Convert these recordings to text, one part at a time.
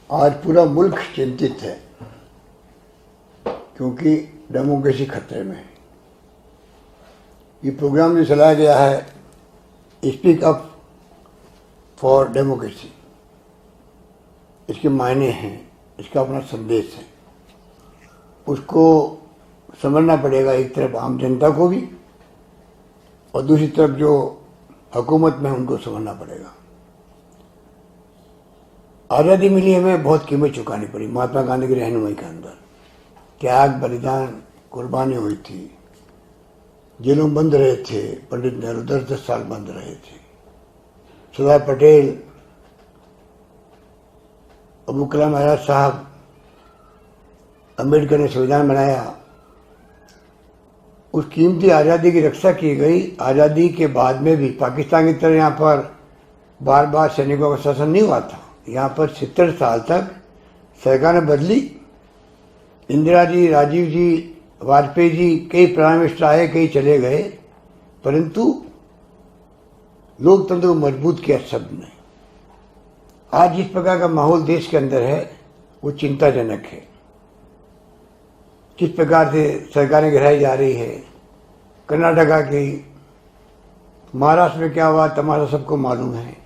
आज पूरा मुल्क चिंतित है क्योंकि डेमोक्रेसी खतरे में है। ये प्रोग्राम जो चलाया गया है स्पीक अप फॉर डेमोक्रेसी, इसके मायने हैं, इसका अपना संदेश है, उसको समझना पड़ेगा एक तरफ आम जनता को भी और दूसरी तरफ जो हुकूमत में उनको समझना पड़ेगा। आज़ादी मिली हमें बहुत कीमत चुकानी पड़ी। महात्मा गांधी की रहनुमाई के अंदर त्याग, बलिदान, कुर्बानी हुई थी। जेलों बंद रहे थे पंडित नेहरू, 10-10 साल बंद रहे थे। सरदार पटेल, अबुल कलाम आजाद साहब, अम्बेडकर ने संविधान बनाया। उस कीमती आज़ादी की रक्षा की गई। आज़ादी के बाद में भी पाकिस्तान की तरह यहाँ पर बार बार सैनिकों का शासन नहीं हुआ था। यहाँ पर 70 साल तक सरकारें बदली। इंदिरा जी, राजीव जी, वाजपेयी जी, कई प्राइम मिनिस्टर आए, कई चले गए, परंतु लोकतंत्र को मजबूत किया सबने। आज जिस प्रकार का माहौल देश के अंदर है वो चिंताजनक है। किस प्रकार से सरकारें गिराई जा रही है। कर्नाटका की, महाराष्ट्र में क्या हुआ तमाशा सबको मालूम है।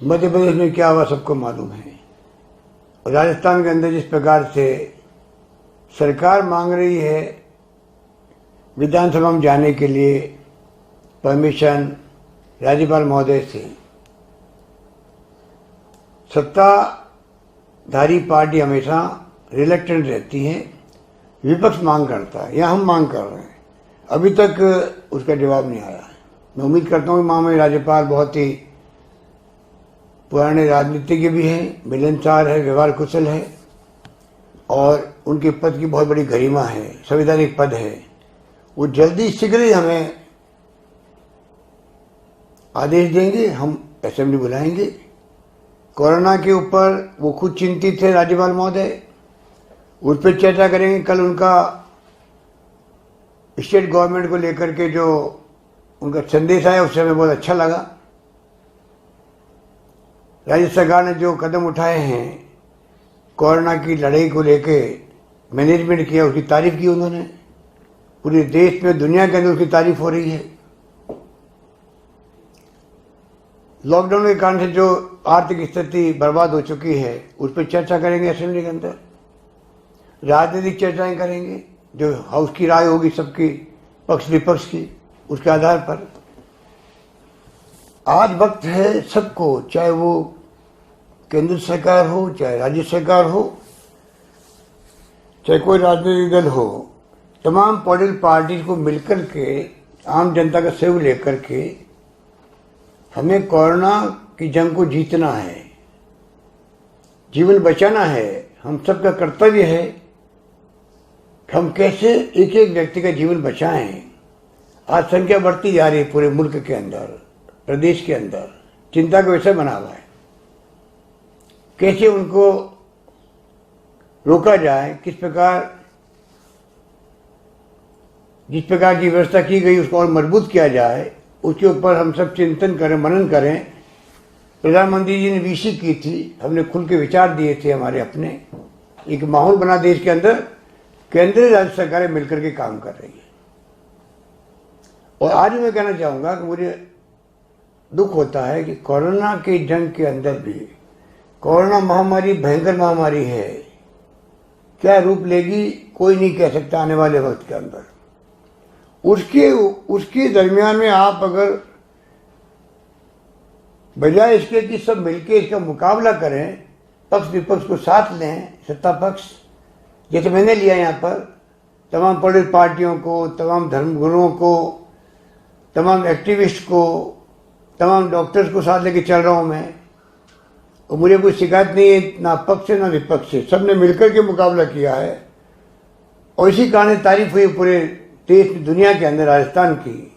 मध्य प्रदेश में क्या हुआ सबको मालूम है। और राजस्थान के अंदर जिस प्रकार से सरकार मांग रही है विधानसभा में जाने के लिए परमिशन राज्यपाल महोदय से, सत्ताधारी पार्टी हमेशा रिलेक्टेंट रहती है, विपक्ष मांग करता है, या हम मांग कर रहे हैं। अभी तक उसका जवाब नहीं आया है। मैं उम्मीद करता हूँ कि माननीय राज्यपाल बहुत ही पुराने राजनीतिज्ञ भी हैं, मिलनसार है, व्यवहार कुशल है और उनके पद की बहुत बड़ी गरिमा है, संवैधानिक पद है। वो जल्दी शीघ्र ही हमें आदेश देंगे, हम असेंबली बुलाएंगे। कोरोना के ऊपर वो खुद चिंतित थे राज्यपाल महोदय, उस पर चर्चा करेंगे। कल उनका स्टेट गवर्नमेंट को लेकर के जो उनका संदेश आया उससे हमें बहुत अच्छा लगा। राज्य सरकार ने जो कदम उठाए हैं कोरोना की लड़ाई को लेके, मैनेजमेंट किया, उसकी तारीफ की उन्होंने। पूरे देश में, दुनिया के अंदर उसकी तारीफ हो रही है। लॉकडाउन के कारण से जो आर्थिक स्थिति बर्बाद हो चुकी है उस पर चर्चा करेंगे असेंबली के अंदर। राजनीतिक चर्चाएं करेंगे, जो हाउस की राय होगी सबकी, पक्ष विपक्ष की, उसके आधार पर। आज वक्त है सबको, चाहे वो केंद्र सरकार हो, चाहे राज्य सरकार हो, चाहे कोई राजनीतिक दल हो, तमाम पॉलिटिकल पार्टी को मिलकर के आम जनता का सहयोग लेकर के हमें कोरोना की जंग को जीतना है, जीवन बचाना है। हम सबका कर्तव्य है कि हम कैसे एक एक व्यक्ति का जीवन बचाएं। आज संख्या बढ़ती जा रही है पूरे मुल्क के अंदर, प्रदेश के अंदर, चिंता का विषय बना हुआ है। कैसे उनको रोका जाए, किस प्रकार, जिस प्रकार की व्यवस्था की गई उसको और मजबूत किया जाए, उसके ऊपर हम सब चिंतन करें, मनन करें। प्रधानमंत्री जी ने वीसी की थी, हमने खुल के विचार दिए थे हमारे अपने। एक माहौल बना देश के अंदर, केंद्रीय राज्य सरकारें मिलकर के काम कर रही है। और आज मैं कहना चाहूंगा कि मुझे दुख होता है कि कोरोना की जंग के अंदर भी, कोरोना महामारी भयंकर महामारी है, क्या रूप लेगी कोई नहीं कह सकता आने वाले वक्त के अंदर। उसके दरमियान में आप अगर बजाय इसके कि सब मिलके इसका मुकाबला करें, पक्ष विपक्ष को साथ लें, सत्ता पक्ष जैसे मैंने लिया यहाँ पर, तमाम पॉलिटिकल पार्टियों को, तमाम धर्मगुरुओं को, तमाम एक्टिविस्ट को, तमाम डॉक्टर्स को साथ लेके चल रहा हूँ मैं। और मुझे कोई शिकायत नहीं है, ना पक्ष से ना विपक्ष से, सबने मिलकर के मुकाबला किया है। और इसी कारण तारीफ हुई पूरे देश, दुनिया के अंदर, राजस्थान की।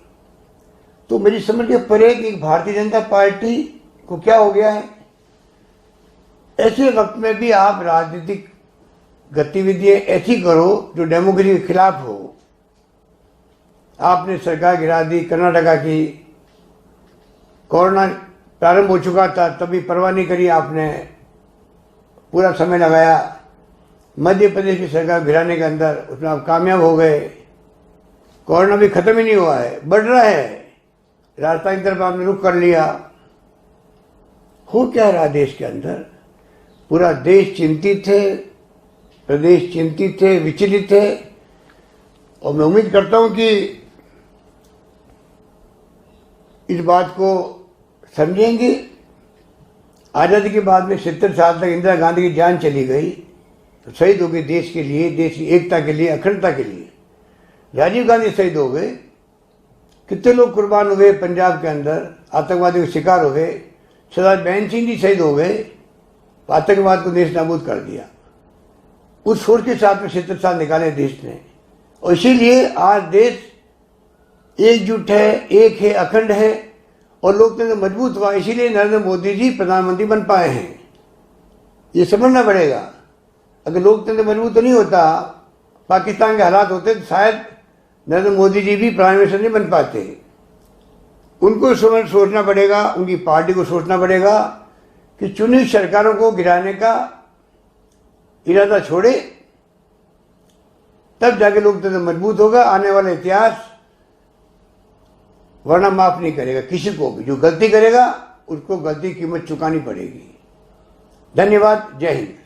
तो मेरी समझ के परे कि भारतीय जनता पार्टी को क्या हो गया है। ऐसे वक्त में भी आप राजनीतिक गतिविधियां ऐसी करो जो डेमोक्रेसी के खिलाफ हो। आपने सरकार गिरा दी कर्नाटका की, कोरोना प्रारंभ हो चुका था तभी परवाह नहीं करी आपने। पूरा समय लगाया मध्य प्रदेश की सरकार गिराने के अंदर, उसमें आप कामयाब हो गए। कोरोना भी खत्म ही नहीं हुआ है, बढ़ रहा है। राजस्थान की तरफ आपने रुख कर लिया। हो क्या रहा देश के अंदर? पूरा देश चिंतित है, प्रदेश चिंतित है, विचलित है। और मैं उम्मीद करता हूं कि इस बात को समझेंगे। आजादी के बाद में 70 साल तक इंदिरा गांधी की जान चली गई, तो शहीद हो गए देश के लिए, देश की एकता के लिए, अखंडता के लिए। राजीव गांधी शहीद हो गए, कितने लोग कुर्बान हुए पंजाब के अंदर, आतंकवादी के शिकार हो गए। सरदार बहन सिंह जी शहीद हो गए, आतंकवाद को देश नाबूद कर दिया। उस सोच के साथ में 70 साल निकाले देश ने, और इसीलिए आज देश एकजुट है, एक है, अखंड है और लोकतंत्र मजबूत हुआ। इसीलिए नरेंद्र मोदी जी प्रधानमंत्री बन पाए हैं। ये समझना पड़ेगा। अगर लोकतंत्र मजबूत नहीं होता, पाकिस्तान के हालात होते, तो शायद नरेंद्र मोदी जी भी प्राइम मिनिस्टर नहीं बन पाते। उनको सोचना पड़ेगा, उनकी पार्टी को सोचना पड़ेगा कि चुनी सरकारों को गिराने का इरादा छोड़े, तब जाके लोकतंत्र मजबूत होगा। आने वाला इतिहास वरना माफ नहीं करेगा किसी को भी। जो गलती करेगा उसको गलती की कीमत चुकानी पड़ेगी। धन्यवाद। जय हिंद।